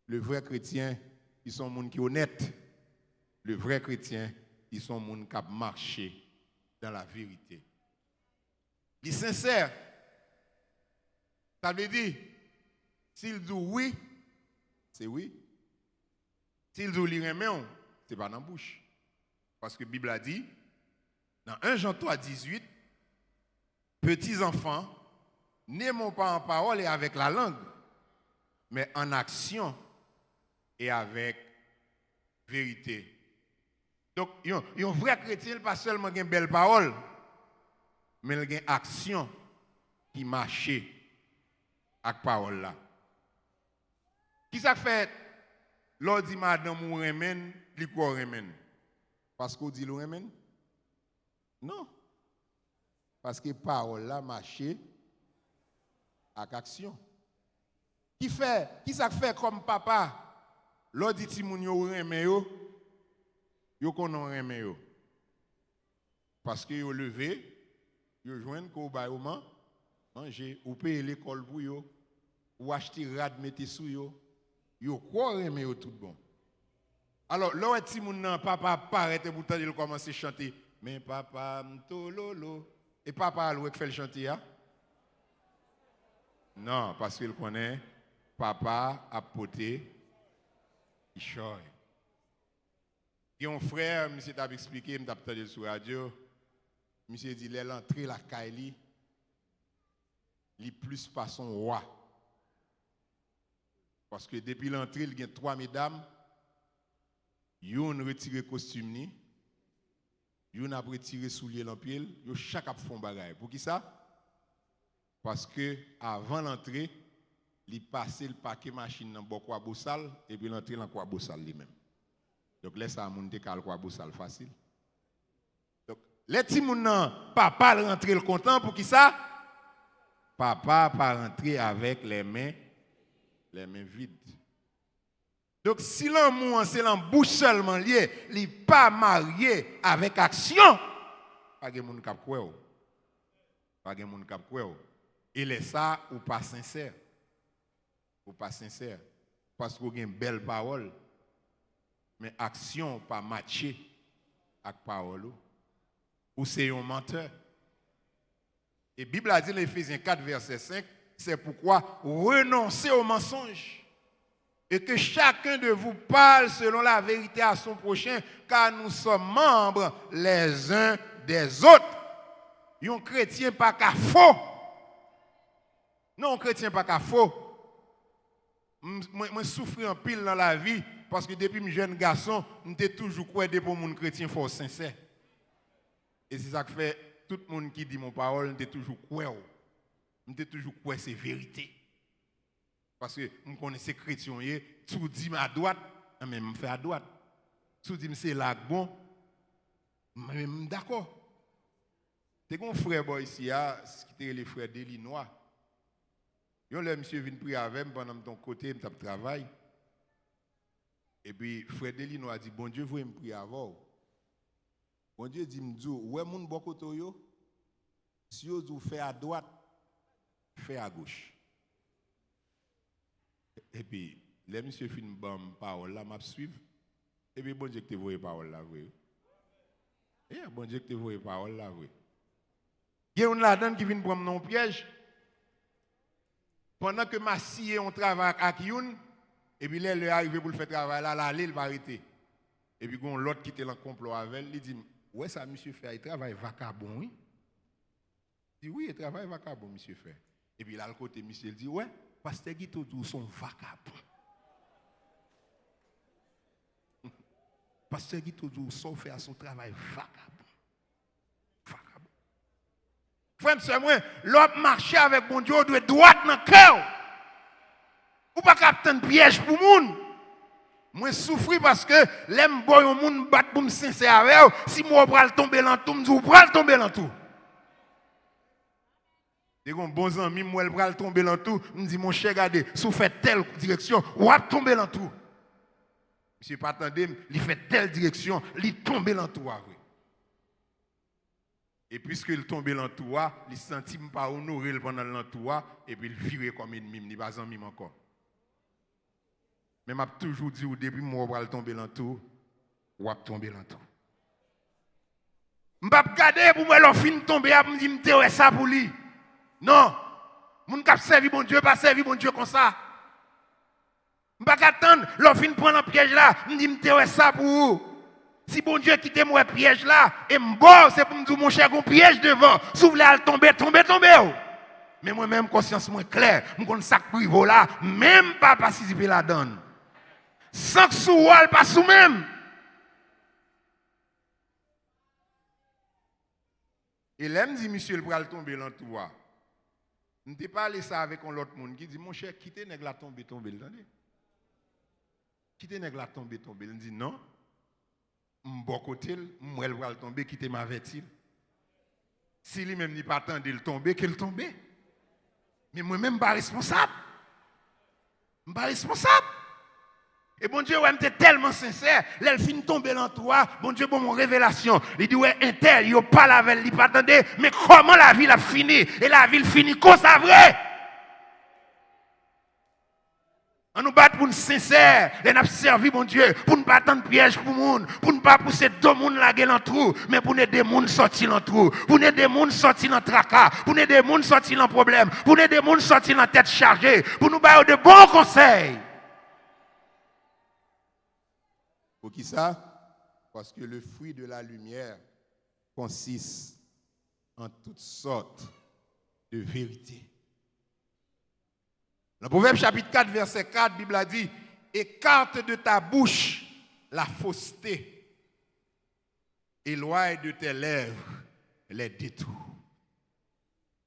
Le vrai chrétien, ils sont un monde qui est honnête. Le vrai chrétien, ils sont un monde qui a marché dans la vérité. Il est sincère. Ça veut dire, s'il dit oui, c'est oui. S'il dit il remet, c'est pas dans la bouche. Parce que la Bible a dit, dans 1 Jean 3, 18, petits enfants, n'aimons pas en parole et avec la langue, mais en action et avec vérité. Donc, un vrai chrétien, pas seulement une belle parole, mais il a une action qui marche avec parole là. Qui ça fait? L'on dit madame ou remen, li quoi remen? Parce qu'on dit le remen? Non. Parce que parole là marche avec action. Qui ça fait comme papa? L'on dit ti moun yo remen yo konon remen yo. Parce que yo levé, yo joine ko ba yo manger, ou payer l'école pour yo, ou acheter rad mette sou yo. Yo quoi remen yo tout bon. Alors, là, ti moun nan papa paraît et pourtant il commence à chanter. Mais papa m'tololo. Et papa a fait le chanter, hein? Non, parce qu'il connaît, papa a poté, il choye. Et un frère, monsieur t'a expliqué, il m'a entendu sur la radio, monsieur dit, il est entré la Kaili, il plus pas son roi. Parce que depuis l'entrée, il y a 3 mesdames. Yon retiré costume ni. Yon a retiré soulier l'empiel. Yon chaque a font bagaille. Pour qui ça? Parce que avant l'entrée, il passait le paquet machine dans quoi boussal et puis l'entrée dans quoi boussal lui-même. Donc laisse ça monter cal quoi boussal facile. Donc les petits moun papa rentrer le content pour qui ça? Papa pas rentrer avec les mains vides. Donc si l'amour c'est l'embouche seulement lié, il n'est pas marié avec action, pas de moun k'ap kwe ou. Pas de moun k'ap kwe ou. Et les ça ou pas sincère. Ou pas sincère parce que vous avez une belle parole mais action pas matché avec parole ou c'est un menteur. Et la Bible a dit dans Éphésiens 4 verset 5, c'est pourquoi renoncez au mensonge et que chacun de vous parle selon la vérité à son prochain car nous sommes membres les uns des autres. Un chrétien pas qu'à faux. Non, un chrétien pas qu'à faux. Moi souffre en pile dans la vie parce que depuis mes jeune garçon, j'étais toujours quoi pour mon chrétien fort sincère. Et c'est ça que fait tout le monde qui dit mon parole, j'étais toujours quoi. J'étais toujours quoi c'est vérité. Parce que je connais ces chrétiens, tout dit à droite, mais je fais à droite. Tout dit c'est là bon, mais d'accord. C'est un frère boy ici qui était le frère d'Illinois. Yon le monsieur vient prier avec moi pendant ton côté, je travaille. Et puis, frère Delino a dit, bon Dieu, vous me prier avant. Bon Dieu dit, ouais, mon bon côté, si vous faites à droite, faites à gauche. Et puis, le monsieur fin une parole là, m'a suivre. Et puis, bon Dieu, que tu vois parole là, oui. Et bon Dieu, que tu vois parole là, oui. Il y a une là-dedans qui vient prendre mon piège. Pendant que ma scie on travaille avec Youn, et puis là, il est arrivé pour le faire travail là, il va arrêter. Et puis, l'autre qui était dans le complot avec il dit, ouais, ça, monsieur fait, il travaille vacabon, oui. Il dit, oui, il travaille vacabon, monsieur fait. Et puis là, le côté, monsieur, il dit, ouais, pasteur Guito tout son vacabon. Pasteur Guito tout son fait à son travail vacabon. Frère, c'est moi, l'homme marcher avec mon Dieu, doit droite dans le cœur. Ou pas capter un piège pour moun. Moi souffrir parce que l'aime boy au monde bat pour me sincère avec si moi pral tomber dans tout, me pral tomber dans tout. Des bons amis moi pral tomber dans tout, me dit mon cher regardez, si fait telle direction, ou va tomber dans tout. Monsieur pas attendez, il fait telle direction, il tombe dans tout avec. Et puisque il tombe dans tout, il sentit pas honorer pendant l'entour et puis il vire comme ennemi, il pas ennemi encore. Mais m'a toujours dit au début moi va tomber dans tout, ou va tomber dans tout. M'pa regarder pour moi l'on fin tomber à me dire m'te ça pour lui. Non. Moun k'ap servi bon Dieu pas servi bon Dieu comme ça. M'pa attendre l'on fin prendre un piège là, me dire m'te ça pour vous. Si bon Dieu quitte moi piège là, et m'bo, c'est pour me dire mon cher, un piège devant. Si vous voulez tomber. Mais moi-même, conscience moins claire, je connais ça privé là, même pas participer la donne. Sans que sous pas sous même. Et là, me dit, monsieur, le bras tomber dans tout. Je ne pas allé ça avec l'autre monde qui dit, mon cher, quittez nèg la tomber. Quittez nèg la tomber. Il dit, non. Bon côté, moi elle va tomber, quitter m'avertir. Si lui-même n'est pas attendu de tomber, qu'il tombe. Mais moi-même pas responsable. Pas responsable. Et bon Dieu, ouais, m'était tellement sincère, l'elle finit tomber dans toi, bon Dieu, bon mon révélation. Il dit ouais, intel, il pas la veille, il pas attendé, mais comment la vie a fini? Et la vie finit comme ça vrai. On nous bat pour nous sincères, et nous servi mon Dieu, pour ne pas attendre piège pour monde, pour ne pas pousser deux monde la gueule en trou, mais pour aider des monde sortir dans trou, pour aider des monde sortir dans tracas, pour aider des monde sortir dans problème, pour aider des monde sortir dans tête chargée, pour nous bailler de bons conseils. Pour qui ça? Parce que le fruit de la lumière consiste en toutes sortes de vérités. Le Proverbe chapitre 4, verset 4, la Bible a dit, écarte de ta bouche la fausseté, éloigne de tes lèvres les détours.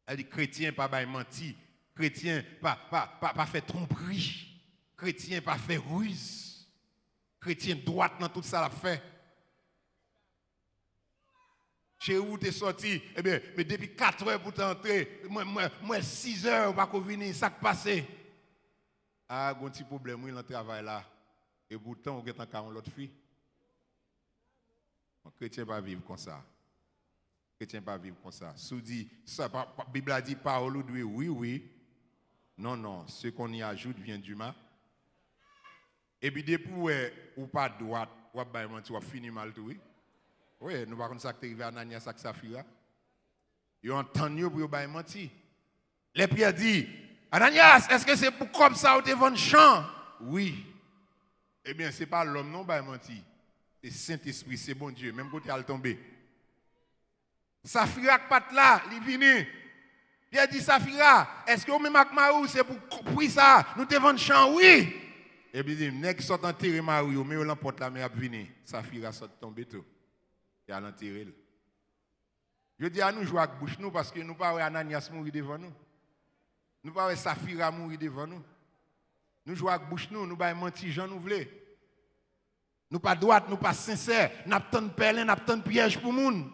Elle dit, chrétien, pas menti, chrétien, pas fait tromperie, chrétien, pas fait ruse, chrétien, droite dans tout ça, la fait. Chez où tu es sorti, eh bien, mais depuis 4 heures pour t'entrer, moi 6 heures, pas venir, ça qui passe. Ah, il y a un petit problème, il y a un travail là. Et pourtant, on est encore l'autre fille. Le chrétien ne va pas vivre comme ça. Le chrétien ne va pas vivre comme ça. Si dit, la Bible a dit parole ou oui, oui. Non, non. Ce qu'on y ajoute vient du mal. Et puis, depuis ou pas droite, ou pas tu vas finir mal tout. Oui, nous ne savons pas ce qui est arrivé à Ananias et Saphira. Ils ont entendu pour pas mentir. Les Pierre dit, Ananias, est-ce que c'est pour comme ça ou tu vends champ? Oui. Eh bien, ce n'est pas l'homme non qui menti. C'est Saint-Esprit, c'est bon Dieu, même quand il a tombé. Saphira qui pas là, il vient. Pierre dit, Saphira, est-ce que même avec Maou, c'est pour ça? Nous te vendons champ? Oui. Et puis, il dit, nèg sort enterrer Maou, mais on l'emporte la mais a venir. Saphira sort tomber tout. Et à l'enterrer. Je dis à nous jouer avec bouche nous parce que nous pas Ananias mourir devant nous. Nous pas Saphira mourir devant nous. Nous jouons avec bouche nous pas mentir Jean nous voulons. Nous pas droite, nous pas sincère, n'a pas tant de perles, n'a pas tant de pièges pour monde.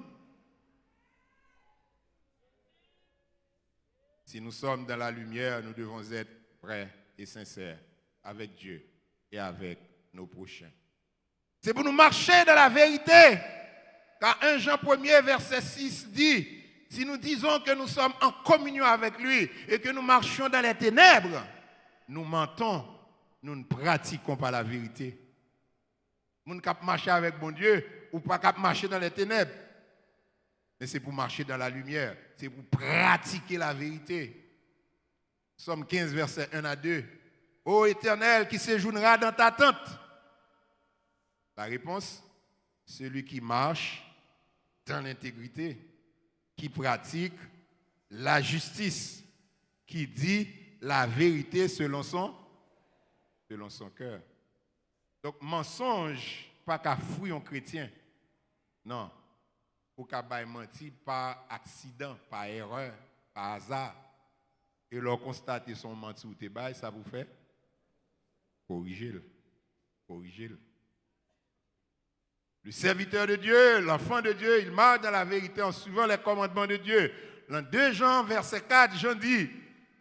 Si nous sommes dans la lumière, nous devons être vrais et sincères avec Dieu et avec nos prochains. C'est pour nous marcher dans la vérité. Car 1 Jean 1er verset 6 dit, si nous disons que nous sommes en communion avec lui et que nous marchons dans les ténèbres, nous mentons, nous ne pratiquons pas la vérité. Nous ne pouvons pas marcher avec bon Dieu ou pas marcher dans les ténèbres. Mais c'est pour marcher dans la lumière, c'est pour pratiquer la vérité. Somme 15 verset 1 à 2. Ô Éternel qui séjournera dans ta tente. La réponse, celui qui marche dans l'intégrité, qui pratique la justice, qui dit la vérité selon son cœur. Donc, mensonge, pas qu'à fouiller un chrétien. Non. Ou qu'à mentir par accident, par erreur, par hasard. Et leur constater son menti ou tes bails, ça vous fait corriger-le. Corriger-le. Le serviteur de Dieu, l'enfant de Dieu, il marche dans la vérité en suivant les commandements de Dieu. Dans 2 Jean, verset 4, Jean dit,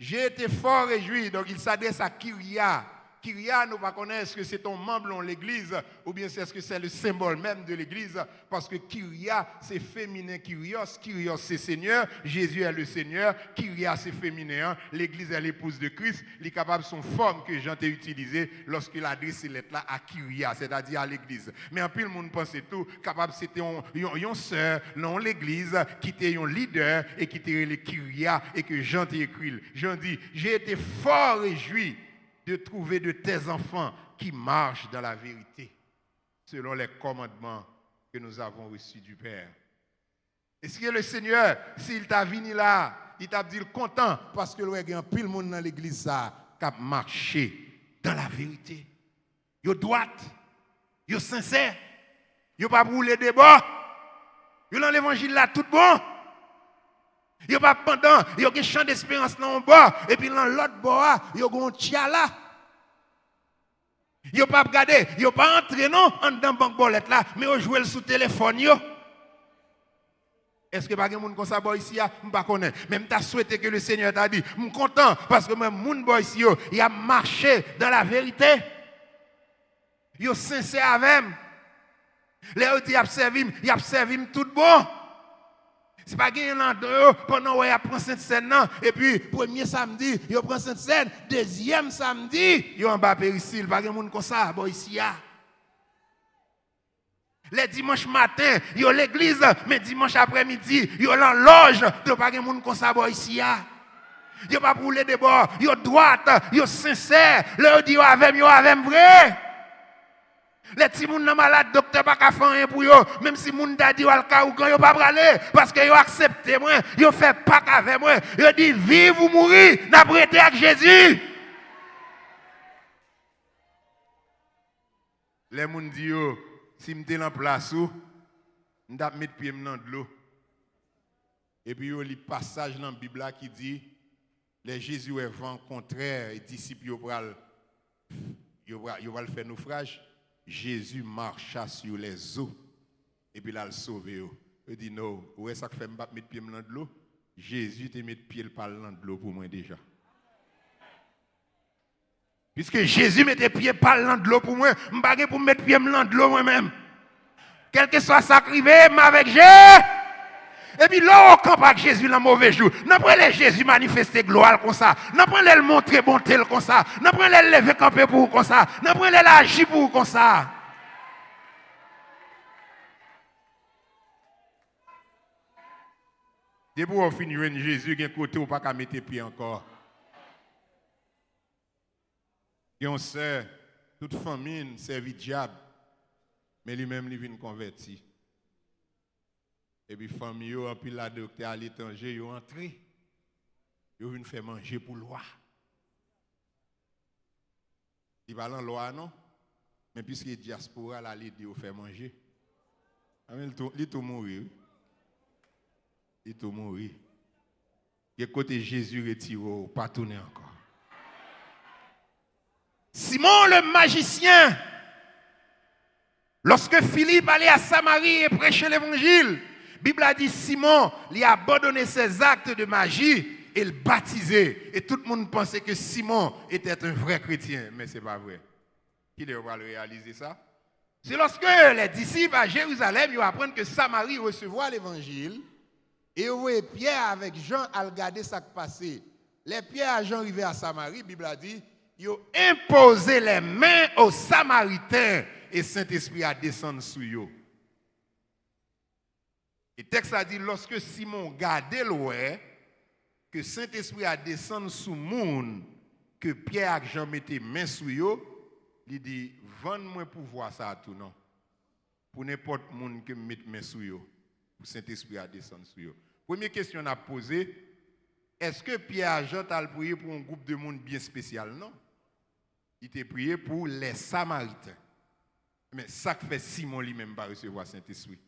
j'ai été fort réjoui. Donc il s'adresse à Kyria. Kyria, nous ne connaissons pas est-ce que c'est ton membre dans l'église ou bien est-ce que c'est le symbole même de l'église parce que Kyria, c'est féminin Kyrios. Kyrios, c'est Seigneur. Jésus est le Seigneur. Kyria, c'est féminin. L'église est l'épouse de Christ. Il est capable de son forme que Jean t'a utilisée lorsqu'il a adressé cette lettre-là à Kyria, c'est-à-dire à l'église. Mais en plus, le monde pensait tout, capable c'était une sœur dans l'église qui était un leader et qui était le Kyria et que Jean t'a écrit. Jean dit, j'ai été fort réjoui de trouver de tes enfants qui marchent dans la vérité, selon les commandements que nous avons reçus du Père. Est-ce que le Seigneur, s'il t'a venu là, il t'a dit content parce que il y a un pile monde dans l'église qui a marché dans la vérité. Yo droite, yo sincère, yo pas brûlé des bords, yo dans l'évangile là tout bon. Yo pas pendant, yo gen champ d'espérance dans un bord et puis dans l'autre bord, yo gon tiala. Yo pas regarder, yo pas entrer non en dans banque bolette là, mais yo jouer sous téléphone yo. Est-ce que pas gen moun comme ça boy ici a, m'pa connaît. Même t'a souhaité que le Seigneur t'a dit, m'm content parce que même moun boy ici yo, il a marché dans la vérité. Yo sincère avec. Les yo dit y a servi tout bon. C'est pas gagné pendant qu'il prend Sainte-Seine et puis premier samedi, il prend Sainte-Seine, deuxième samedi, il en bas péricile, pas de monde comme ça, bon ici les dimanches matin, il y a l'église, mais dimanche après-midi, il y a la loge, il pas de monde comme ça, bon ici il pas brûler des bords, il droite, il sincère, le dit avec vrai. Les petits gens malades, docteur pas qu'à faire rien pour eux, même si moun da di ou al ka ou gan yo pas braler parce que yo accepté moi, yo fait pas avec moi, yo dit vive ou mourir, n'a prêté avec Jésus. les gens disent yo, si je suis en place où je vais mettre pied dans de l'eau. Et puis il y a le passage dans la Bible qui dit les Jésus est vent contraire et disciples ils vont faire naufrage. Jésus marcha sur les eaux et puis il a le sauvé. Il dit non, où est-ce que fait me mettre pied dans de l'eau? Jésus te met pied dans de l'eau pour moi déjà. Puisque Jésus mettait pied dans de l'eau pour moi, je ne vais pas pour mettre pied dans de l'eau moi-même. Quel que soit ça qui arrive, avec Jésus. Et puis là, on campe avec Jésus dans mauvais jour. N'a pas les Jésus manifester gloire comme ça. N'a pas les montrer bonté comme ça. N'a pas les lever camper pour comme ça. N'a pas les agir pour comme ça. Depuis qu'on finit Jésus, il y a un côté où on ne peut pas mettre pied encore. Et on sait, toute famille servit diable, mais lui-même, il vient converti. Et puis, famille, et puis la docteur à l'étranger, ils ont entré. Ils viennent faire manger pour loi. Ils parlent en loi, non? Mais puisque les diaspora, là, ils disent faire manger. Il est tout mourir. Il est tout mourir. Il y a côté Jésus retiré, pas tourner encore. Simon le magicien, lorsque Philippe allait à Samarie et prêchait l'évangile, la Bible a dit Simon, il a abandonné ses actes de magie et le baptisé. Et tout le monde pensait que Simon était un vrai chrétien, mais ce n'est pas vrai. Qui va le réaliser ça? C'est lorsque les disciples à Jérusalem ils apprennent que Samarie recevra l'évangile et ils voient Pierre avec Jean à regarder ce qui passait. Les Pierre et Jean arrivés à Samarie, la Bible a dit ils ont imposé les mains aux Samaritains et Saint-Esprit a descendu sur eux. Et le texte a dit, lorsque Simon gardait l'oué, que Saint-Esprit a descendu sur le monde, que Pierre et Jean mettaient main sur eux, il dit, vends-moi pour voir ça à tout, non. Pour n'importe monde qui mette main sur eux, pour Saint-Esprit a descendu sur eux. Première question à poser, est-ce que Pierre et Jean t'a prié pour un groupe de monde bien spécial, non? Il t'a prié pour les Samaritains. Mais ça que fait Simon lui-même va recevoir Saint-Esprit.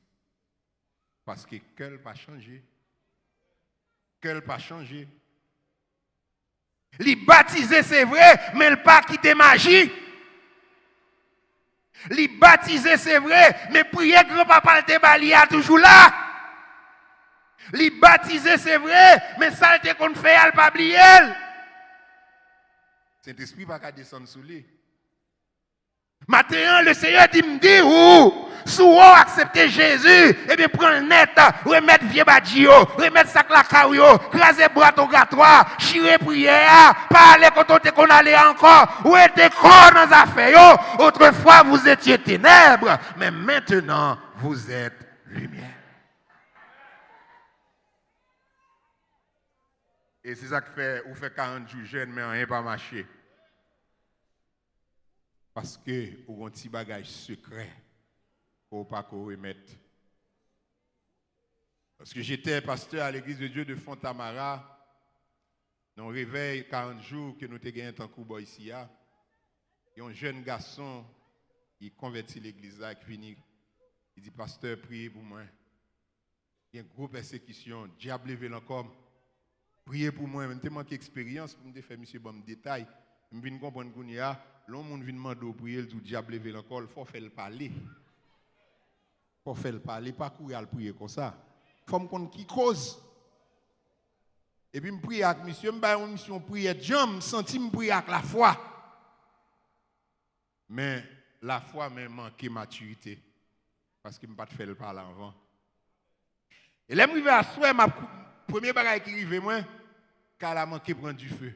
Parce que cœur n'a pas changé. Cœur n'a pas changé. Les baptisé c'est vrai, mais le pas quitter magie. Les baptisé c'est vrai, mais prier grand-papa te balia toujours là. Les baptisé c'est vrai, mais ça te qu'on fait al pas oublier. Saint-Esprit va pas descendre sous lui. Maintenant, le Seigneur dit, me dit, ou, si vous acceptez Jésus, eh bien, prenez le net, remettre vieux badjio, remettre sac la cario, craser bras obligatoire, chirer prière, parler quand on qu'on allait encore, ou était corps dans les affaires, autrefois vous étiez ténèbres, mais maintenant, vous êtes lumière. Et c'est ça que fait, vous faites 40 jours jeune, mais rien pas marché. Parce que vous avez un petit bagage secret pour ne pas remettre. Parce que j'étais pasteur à l'église de Dieu de Fontamara. Dans le réveil 40 jours que nous avons gagné un coup ici. Il y a un jeune garçon qui convertit l'église là, qui finit. Il dit, pasteur, priez pour moi. Il y a une grosse persécution. Diable levé encore. Priez pour moi. Je manque d'expérience pour me faire monsieur bon détail. Je viens comprendre qu'il y a. L'homme vient demander au prier, le diable levé encore, il faut faire le parler. Il faut faire le parler, pas courir à prier comme ça. Il faut me connaître qui cause. Et puis, je prie avec monsieur, je vais une mission prière, je sens me prier avec la foi. Mais la foi m'a manqué maturité. Parce que je ne peux pas faire le parler avant. Et là, je suis à souhait, ma première bagaille qui arrive, moi, car elle a manqué prendre du feu.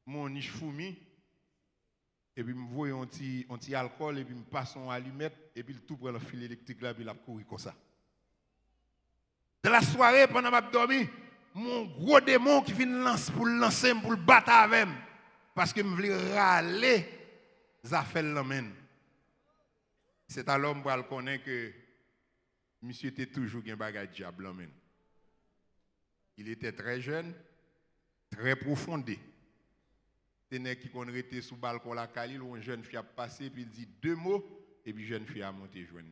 Mon niche fourmi. Et puis, je vois un petit alcool, et puis je passe en allumette, et puis tout prend le fil électrique là, et puis il a couru comme ça. Dans la soirée, pendant que je dormi, mon gros démon qui vient pour le lancer, pour le battre avec moi. Parce que je voulais râler, ça fait l'emmène. C'est à l'homme pour connaître que monsieur était toujours un bagage diable. Il était très jeune, très profondé. Ténèg qui qu'on rete sous balcon la Kali, où une jeune fille a passé, puis il dit 2 mots, et puis jeune fille a monté joindre.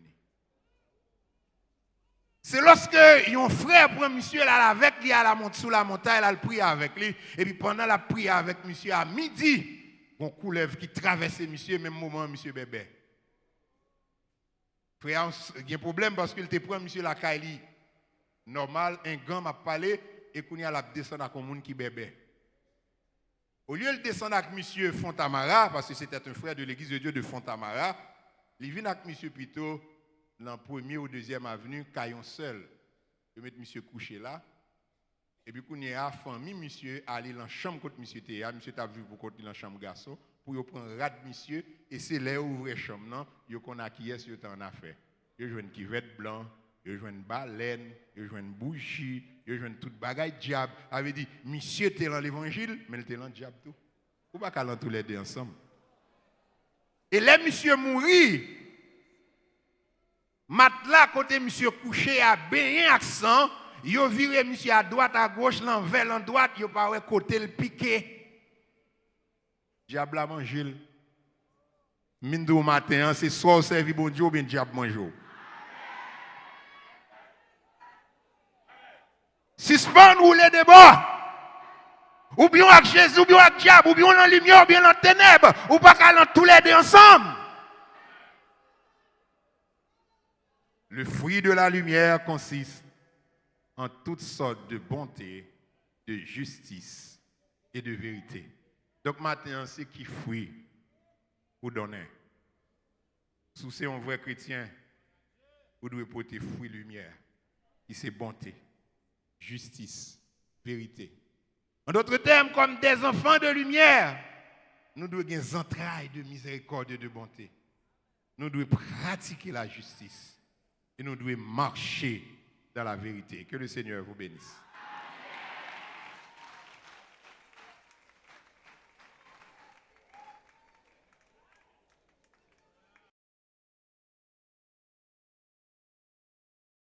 C'est lorsque un frère prend monsieur là avec lui à sous la montagne, là, il prie avec lui, et puis pendant la prière avec monsieur à midi, on couleuvre qui traverse monsieur, même moment monsieur bébé. Frère, il y a un problème parce qu'il te prend monsieur la Kali. Normal, un gars m'a parlé, et qu'on y a la descendre à un monde qui bébé. Au lieu de descendre avec monsieur Fontamara, parce que c'était un frère de l'église de Dieu de Fontamara, il vient avec monsieur plutôt dans la première ou deuxième avenue, caillon seul. Il met monsieur couché là. Et puis, quand il y a famille, monsieur aller dans la chambre contre monsieur Théa, monsieur t'a vu pour côté dans la chambre garçon, pour y prendre rat monsieur, et c'est là ouvrir la chambre, non, il y a qui est-ce que en affaire. Il y a une kivette blanc, il y a une baleine, il y a une bougie, il y a toute bagaille diable. Avait dit, monsieur était dans l'évangile, mais il était dans le diable tout. Ou pas qu'à tous les deux ensemble. Et là, monsieur mourit. Matelas, côté monsieur couché, à bien accent, yo viré monsieur à droite, à gauche, l'envers, l'en droite, yo pas côté le piqué. Diable a mangé. Mine au matin, c'est soit au servi bon Dieu ou bien diable mange. Suspend ou les débats. Ou bien avec Jésus, ou bien avec diable, ou bien dans la lumière, ou bien dans la ténèbres, ou pas qu'à tous les deux ensemble. Le fruit de la lumière consiste en toutes sortes de bonté, de justice et de vérité. Donc maintenant, c'est qui fruit ou donner. Si c'est un vrai chrétien, vous devez porter fruit lumière, qui c'est bonté, justice, vérité. En d'autres termes, comme des enfants de lumière, nous devons avoir des entrailles de miséricorde et de bonté. Nous devons pratiquer la justice. Et nous devons marcher dans la vérité. Que le Seigneur vous bénisse.